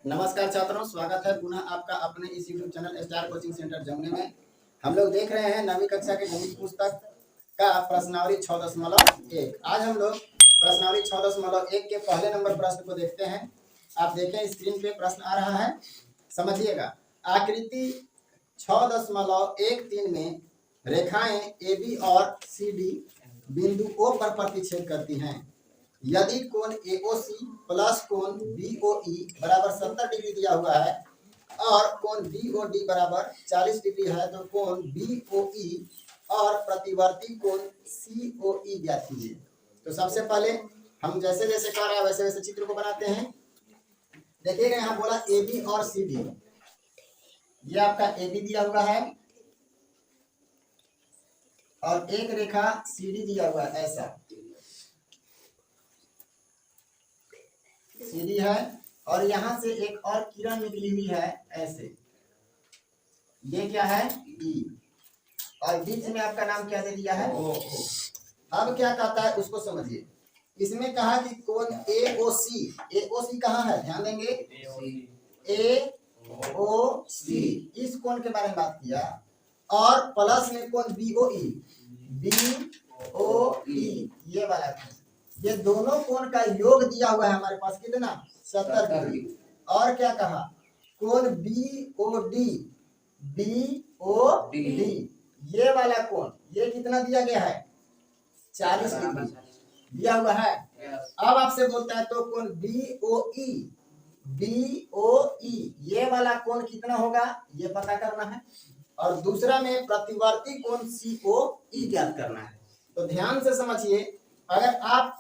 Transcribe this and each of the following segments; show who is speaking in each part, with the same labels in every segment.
Speaker 1: नमस्कार छात्रों, स्वागत है पुनः आपका अपने इस YouTube channel star coaching centre जमुने में। हम लोग देख रहे हैं 9वीं कक्षा के गणित पुस्तक का प्रश्नावली 6.1। आज हम लोग प्रश्नावली 6.1 के पहले नंबर प्रश्न को देखते हैं। आप देखें स्क्रीन पे प्रश्न आ रहा है, समझिएगा। आकृति 6.13 में रेखाएं AB और CD बिंदु O पर प्रतिच्छेद करती हैं। यदि कोण AOC प्लस कोण BOE बराबर 70 डिग्री दिया हुआ है और कोण BOD बराबर 40 डिग्री है, तो कोण BOE और प्रतिवर्ती कोण COE ज्ञात कीजिए। तो सबसे पहले हम जैसे जैसे कर रहे हैं वैसे वैसे चित्र को बनाते हैं। देखिएगा यहाँ बोला AB और CD, ये आपका AB दिया हुआ है और एक रेखा CD दिया हुआ है, ऐसा सीधी है और यहाँ से एक और किरण निकली हुई है ऐसे, ये क्या है E और बीच में आपका नाम क्या दे दिया है O। अब क्या कहता है उसको समझिए। इसमें कहा कि कोण AOC कहाँ है, ध्यान देंगे AOC, इस कोण के बारे में बात किया और प्लस में कोण BOE ये वाला कोण, ये दोनों कोण का योग दिया हुआ है हमारे पास कितना 70 डिग्री। और क्या कहा कोण BOD ये वाला कोण ये कितना दिया गया है 40 डिग्री दिया हुआ है। अब आपसे बोलता है तो कोण BOE ये वाला कोण कितना होगा ये पता करना है और दूसरा में प्रतिवर्ती कोण COE ज्ञात करना है। तो ध्यान से समझिए, अगर आप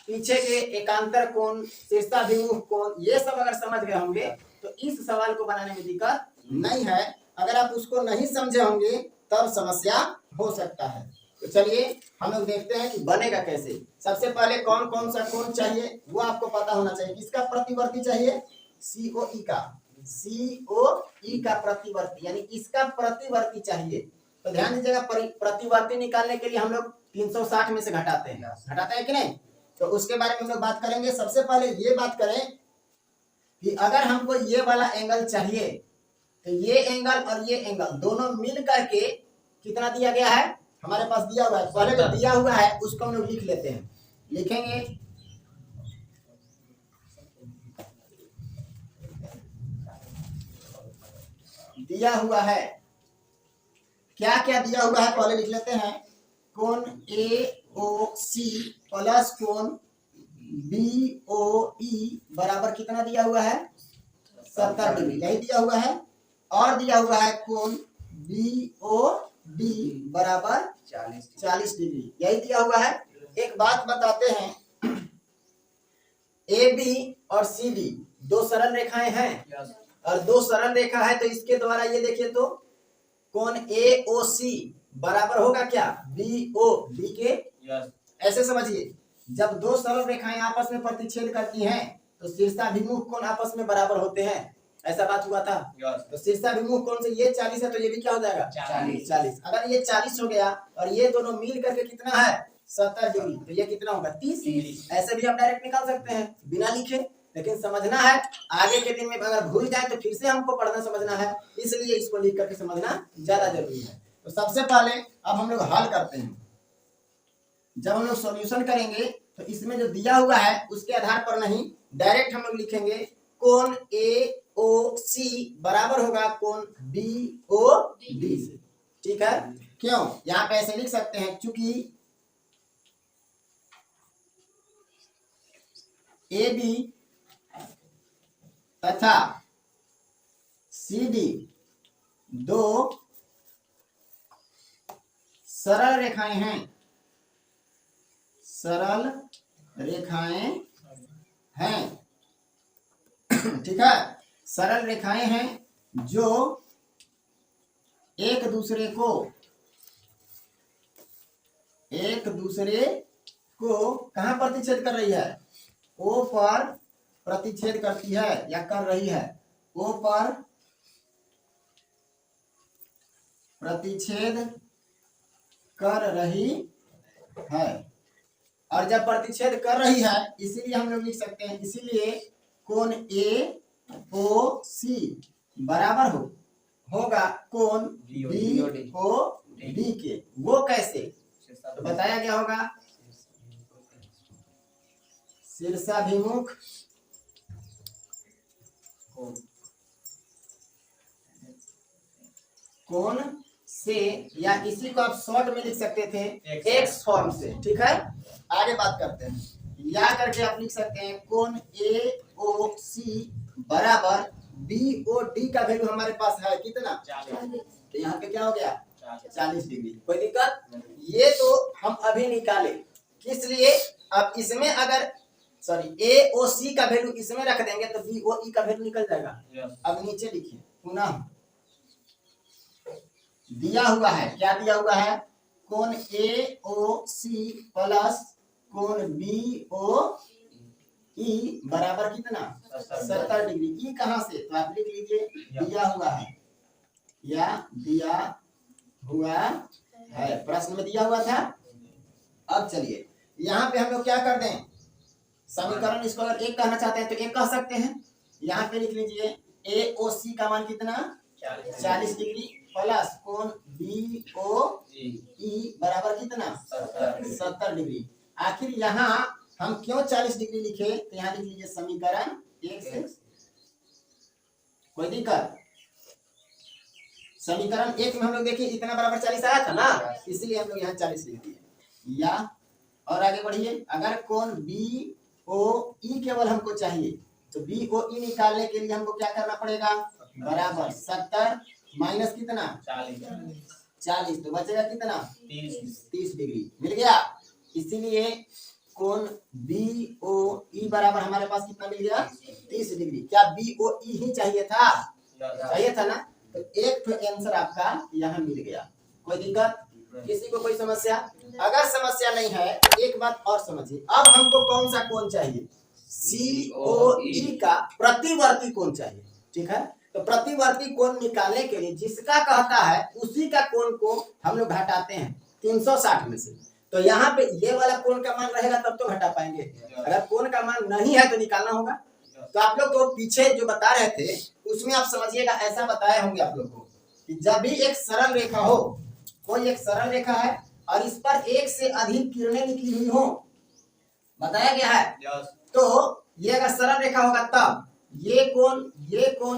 Speaker 1: पीछे के एकांतर कोण, शीर्षाभिमुख कोण, ये सब अगर समझ गए होंगे तो इस सवाल को बनाने में दिक्कत नहीं है। अगर आप उसको नहीं समझे होंगे तब समस्या हो सकता है। तो चलिए हम लोग देखते हैं कि बनेगा कैसे। सबसे पहले कौन कौन सा कोण चाहिए वो आपको पता होना चाहिए। किसका प्रतिवर्ती चाहिए COE का प्रतिवर्ती, यानी इसका प्रतिवर्ती चाहिए। तो ध्यान दीजिएगा, प्रतिवर्ती निकालने के लिए हम लोग 360 में से घटाते हैं कि नहीं। तो उसके बारे में हम लोग बात करेंगे। सबसे पहले ये बात करें कि अगर हमको ये वाला एंगल चाहिए तो ये एंगल और ये एंगल दोनों मिल करके कितना दिया गया है हमारे पास दिया हुआ है। पहले तो दिया हुआ है उसको हम लोग लिख लेते हैं, लिखेंगे दिया हुआ है, क्या क्या दिया हुआ है पहले लिख लेते हैं। कोण AOC प्लस कोण BOE बराबर कितना दिया हुआ है 70 डिग्री, यही दिया हुआ है। और दिया हुआ है कोण BOD बराबर 40 डिग्री, यही दिया हुआ है। एक बात बताते हैं, AB और CD दो सरल रेखाएं हैं और दो सरल रेखा है, तो इसके द्वारा ये देखिए तो कोण AOC बराबर होगा क्या BOD के। ऐसे समझिए, जब दो सरल रेखाएं आपस में प्रतिच्छेद करती हैं तो शीर्षाभिमुख कोण आपस में बराबर होते हैं, ऐसा बात हुआ था। तो शीर्षाभिमुख कोण से ये 40 है तो ये भी क्या हो जाएगा 40। अगर ये 40 हो गया और ये दोनों मिल करके कितना है 70 डिग्री, तो ये कितना होगा 30। ऐसे भी आप डायरेक्ट निकाल सकते हैं बिना लिखे, लेकिन समझना है आगे के दिन में अगर भूल जाए तो फिर से हमको पढ़ना समझना है, इसलिए इसको लिख करके समझना ज्यादा जरूरी है। तो सबसे पहले अब हम लोग हल करते हैं। जब हम लोग सॉल्यूशन करेंगे तो इसमें जो दिया हुआ है उसके आधार पर नहीं, डायरेक्ट हम लोग लिखेंगे कोण AOC बराबर होगा कोण BOD से। ठीक है, क्यों यहाँ पे ऐसे लिख सकते हैं, क्योंकि AB तथा CD दो सरल रेखाएं हैं, सरल रेखाएं हैं ठीक है, सरल रेखाएं हैं जो एक दूसरे को कहां प्रतिच्छेद कर रही है O पर प्रतिच्छेद करती है या कर रही है, O पर प्रतिच्छेद कर रही है। और जब प्रतिच्छेद कर रही है इसीलिए हम लोग लिख सकते हैं, इसीलिए कोण AOC बराबर होगा कोण BOD के। वो कैसे, तो बताया गया होगा शीर्षाभिमुख कोण से, या इसी को आप शॉर्ट में लिख सकते थे एक्स फॉर्म से। ठीक है, आगे बात करते हैं। या करके आप लिख सकते हैं कोण AOC बराबर BOD का वैल्यू हमारे पास है कितना, तो यहाँ पे क्या हो गया 40 डिग्री। कोई दिक्कत, ये तो हम अभी निकाले, किस लिए, अब इसमें अगर सॉरी AOC का वैल्यू इसमें रख देंगे तो BOE का वैल्यू निकल जाएगा। अब नीचे लिखिए पुनः दिया हुआ है, क्या दिया हुआ है, कोण AOC प्लस कोण BOE बराबर कितना 70 डिग्री। ई कहां से, तो आप लिख लीजिए दिया हुआ है, या दिया हुआ है, प्रश्न में दिया हुआ था। अब चलिए यहाँ पे हम लोग क्या कर दें, समीकरण इसको अगर एक कहना चाहते हैं तो एक कह सकते हैं। यहाँ पे लिख लीजिए AOC का मान कितना 40 डिग्री प्लस कोण BOE बराबर कितना 70 डिग्री। आखिर यहाँ हम क्यों 40 डिग्री लिखे, तो यहाँ लिख लीजिए समीकरण 1 से। कोई दिक्कत, समीकरण 1 में हम लोग देखिए इतना बराबर 40 आया था ना, इसलिए हम लोग यहाँ 40 लिख दिए। या और आगे बढ़िए, अगर कोण BOE केवल हमको चाहिए तो BOE निकालने के लिए हमको क्या करना पड़ेगा, बराबर 70 माइनस कितना 40, तो बचेगा कितना 30 डिग्री। मिल गया, इसीलिए कोण BOE बराबर हमारे पास कितना मिल गया 30 डिग्री। क्या BOE ही चाहिए था, चाहिए था ना, तो एक तो आंसर आपका यहाँ मिल गया। कोई दिक्कत, किसी को कोई समस्या, अगर समस्या नहीं है तो एक बात और समझिए। अब हमको कौन सा कोण चाहिए, COE का प्रतिवर्ती कोण चाहिए। ठीक है, तो प्रतिवर्ती कोण निकालने के लिए जिसका कहता है उसी का कोण को हम लोग घटाते हैं 360 में से। तो यहाँ पे ये वाला कोण का मान रहेगा तब तो घटा पाएंगे, अगर कोण का मान नहीं है तो निकालना होगा। तो आप लोग तो पीछे जो बता रहे थे उसमें आप समझिएगा, ऐसा बताए होंगे आप लोग को कि जब भी एक सरल रेखा हो, कोई एक सरल रेखा है और इस पर एक से अधिक किरणें निकली हुई हो, बताया गया है, तो ये अगर सरल रेखा होगा तब ये कोण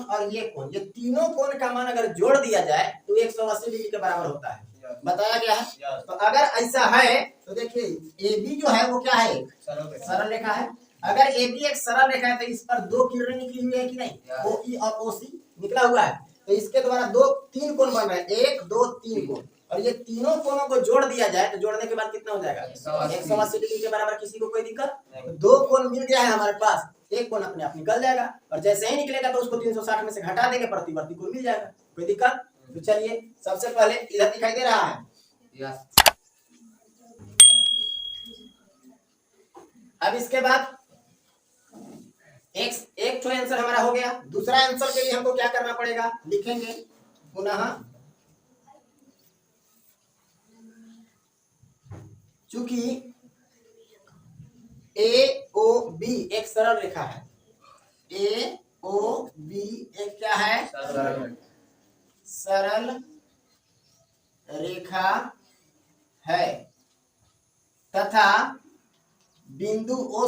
Speaker 1: और ये कोण, ये तीनों कोण का मान अगर जोड़ दिया जाए तो 180 डिग्री के बराबर होता है, बताया गया है। तो अगर ऐसा है तो देखिए AB जो है वो क्या है, सरल रेखा है। अगर AB एक सरल रेखा है तो इस पर दो किरणें निकली हुई है कि नहीं, OE और OC निकला हुआ है, तो इसके द्वारा तीन कोण बन रहे हैं, 1 2 3 कोण, और ये तीनों कोणों को जोड़ दिया जाए तो जोड़ने के बाद कितना हो जाएगा 180 डिग्री के बराबर। किसी को कोई दिक्कत, तो दो कोण मिल गया है हमारे पास, एक कोण अपने आप निकल जाएगा, और जैसे ही निकलेगा तो उसको 360 में से घटा देंगे, प्रतिवर्ती कोण मिल जाएगा। कोई दिक्कत, तो चलिए सबसे पहले इधर दिखाई दे रहा है। अब इसके बाद एक तो आंसर हमारा हो गया। दूसरा आंसर के लिए हमको क्या करना पड़ेगा, लिखेंगे पुनः, चूंकि AOB एक सरल रेखा है, AOB एक क्या है, सरल रेखा है, तथा बिंदु O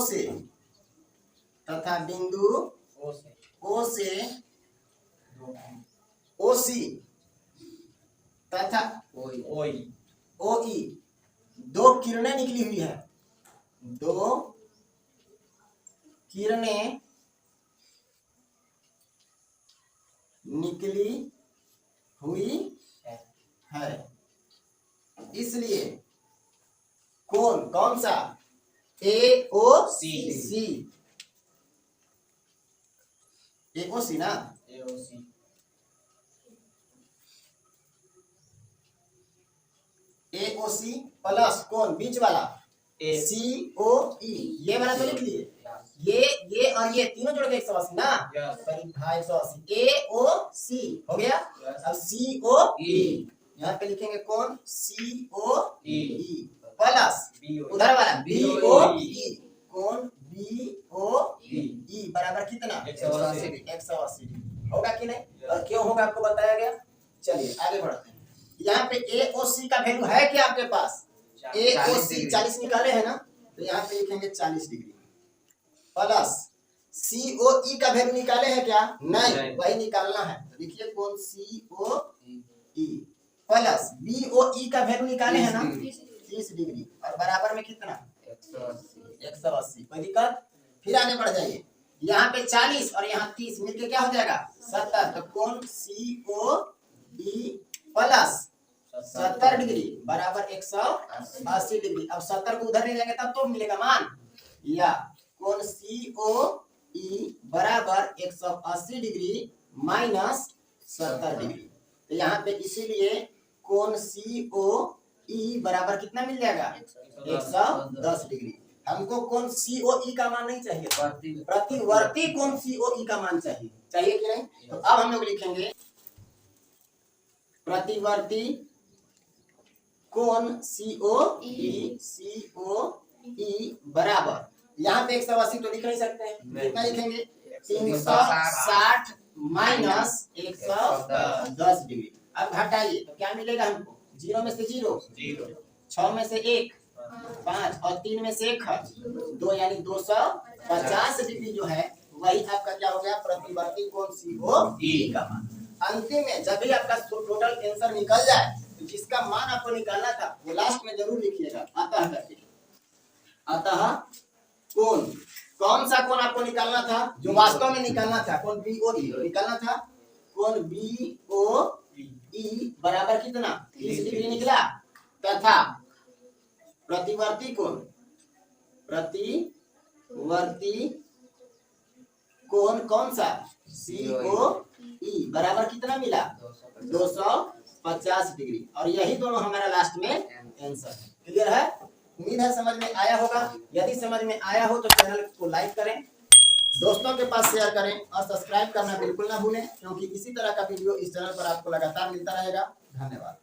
Speaker 1: से OC तथा OE दो किरणें निकली हुई है, दो किरणें निकली हुई है, इसलिए कोण कौन सा AOC ना, AOC प्लस कोण बीच वाला COE, ये वाला तो लिख लिए, ये और ये तीनों जोड़ के 180 ना, करीब 180 AOC हो गया। अब COE यहाँ पे लिखेंगे कौन, COE प्लस उधर वाला BOE, कोण BOE बराबर कितना 180 डिग्री होगा कि नहीं। और क्यों होगा आपको बताया गया। चलिए आगे बढ़ते हैं। यहाँ पे AOC का वैल्यू है क्या आपके पास। AOC 40 निकाले है ना, तो यहाँ पे लिखेंगे 40 डिग्री प्लस COE का वैल्यू निकाले हैं क्या, नहीं वही निकालना है। तो लिखिए कोण COE प्लस BOE का वैल्यू निकाले हैं ना 30 डिग्री और बराबर में कितना 180। कोई दिक्कत। फिर आगे बढ़ जाइए। यहाँ पे 40 और यहाँ 30 मिलके क्या हो जाएगा 70। तो कोण COE प्लस 70 डिग्री बराबर 180 डिग्री। अब 70 को उधर ले जाएंगे तब तो मिलेगा मान। या कोण COE बराबर 180 डिग्री माइनस 70 डिग्री। तो यहाँ पे इसीलिए कोण COE बराबर कितना मिल जाएगा 110 डिग्री। हमको कोण COE का मान नहीं चाहिए, प्रतिवर्ती कोण COE का मान चाहिए, चाहिए कि नहीं। तो अब हम लोग लिखेंगे प्रतिवर्ती कोण COE बराबर, यहाँ पे 180 तो लिख नहीं सकते हैं, कितना लिखेंगे 360 माइनस 110 डिग्री। अब घटाइए तो क्या मिलेगा हमको, 0 में से 0, 6 में से 1, 5 और 3 में से 1 2, यानी 250 डिग्री जो है वही आपका क्या हो गया प्रतिवर्ती कोण COE का मान। अंतिम में जब भी आपका टोटल आंसर निकल जाए तो जिसका मान आपको निकालना था वो लास्ट में जरूर लिखिएगा। अतः करके अतः कोण, कौन सा कोण आपको निकालना था जो वास्तव में निकालना था, कोण BOE निकालना था। कोण BOE बराबर कितना 30 डिग्री निकला तथा प्रतिवर्ती कोण कौन सा COE बराबर कितना मिला 250 डिग्री। और यही दोनों हमारा लास्ट में आंसर है। क्लियर है, उम्मीद है समझ में आया होगा। यदि समझ में आया हो तो चैनल को लाइक करें, दोस्तों के पास शेयर करें और सब्सक्राइब करना बिल्कुल ना भूलें, क्योंकि इसी तरह का वीडियो इस चैनल पर आपको लगातार मिलता रहेगा। धन्यवाद।